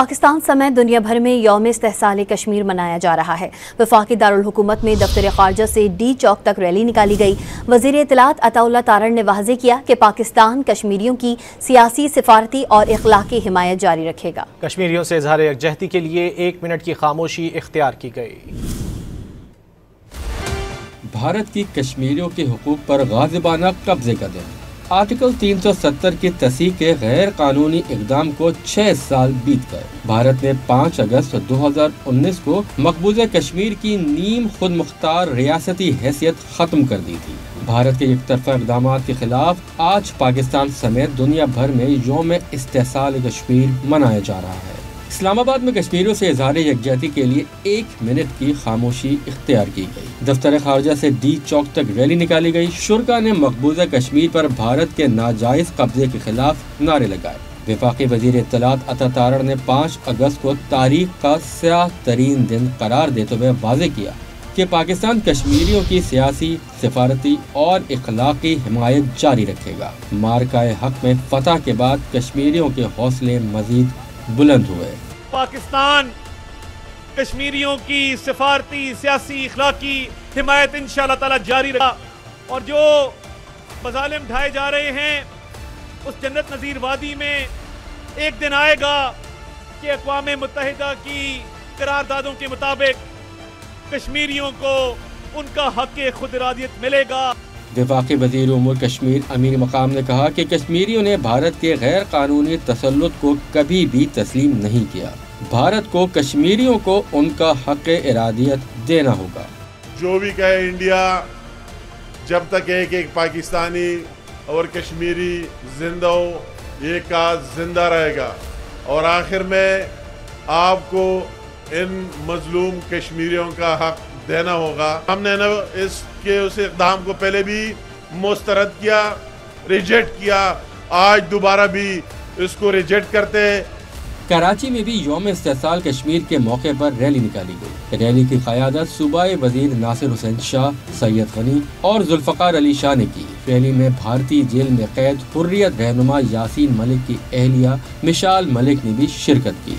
پاکستان سمیت دنیا بھر میں یوم استحصال کشمیر منایا جا رہا ہے۔ وفاقی دارالحکومت میں دفتر خارجہ سے ڈی چوک تک ریلی نکالی گئی۔ وزیر اطلاعات عطا اللہ تارڑ نے واضح کیا کہ پاکستان کشمیریوں کی سیاسی، سفارتی اور اخلاقی حمایت جاری رکھے گا۔ کشمیریوں سے اظہار یکجہتی کے لیے 1 منٹ کی خاموشی اختیار کی گئی۔ بھارت کی کشمیریوں کے حقوق پر غاضبانہ قبضے کا دن۔ آرٹیکل 370 کی تصحیح کے غیر قانونی اقدام کو 6 سال بیت گئے۔ بھارت نے 5 اگست 2019 کو مقبوضہ کشمیر کی نیم خود مختار ریاستی حیثیت ختم کر دی تھی۔ بھارت کے یک طرفہ اقدامات کے خلاف آج پاکستان سمیت دنیا بھر میں یوم استحصال کشمیر منایا جا رہا ہے۔ اسلام آباد میں کشمیریوں سے اظہار یکجہتی کے لیے 1 منٹ کی خاموشی اختیار کی گئی۔ دفتر خارجہ سے ڈی چوک تک ریلی نکالی گئی۔ شرکا نے مقبوضہ کشمیر پر بھارت کے ناجائز قبضے کے خلاف نعرے لگائے۔ وفاقی وزیر اطلاعات عطا تارڑ نے 5 اگست کو تاریخ کا سیاہ ترین دن قرار دیتے ہوئے واضح کیا کہ پاکستان کشمیریوں کی سیاسی، سفارتی اور اخلاقی حمایت جاری رکھے گا۔ مارکہ حق میں فتح کے بعد کشمیریوں کے حوصلے مزید بلند ہوئے۔ پاکستان کشمیریوں کی سفارتی، سیاسی، اخلاقی حمایت انشاءاللہ تعالی جاری رکھا، اور جو مظالم ڈھائے جا رہے ہیں اس جنت نظیر وادی میں ایک دن آئے گا کہ اقوام متحدہ کی قراردادوں کے مطابق کشمیریوں کو ان کا حق خود ارادیت ملے گا۔ وفاقی وزیر امور کشمیر امیر مقام نے کہا کہ کشمیریوں نے بھارت کے غیر قانونی تسلط کو کبھی بھی تسلیم نہیں کیا۔ بھارت کو کشمیریوں کو ان کا حق ارادیت دینا ہوگا۔ جو بھی کہے انڈیا، جب تک ایک پاکستانی اور کشمیری زندہ ہو، ایک کا زندہ رہے گا، اور آخر میں آپ کو ان مظلوم کشمیریوں کا حق دینا ہوگا۔ ہم نے اس اقدام کو پہلے بھی مسترد کیا، ریجیکٹ کیا، آج دوبارہ بھی اس کو ریجیکٹ کرتے۔ کراچی میں بھی یوم استحصال کشمیر کے موقع پر ریلی نکالی گئی۔ ریلی کی قیادت صوبائی وزیر ناصر حسین شاہ، سید غنی اور ذوالفقار علی شاہ نے کی۔ ریلی میں بھارتی جیل میں قید حریت رہنما یاسین ملک کی اہلیہ مشال ملک نے بھی شرکت کی۔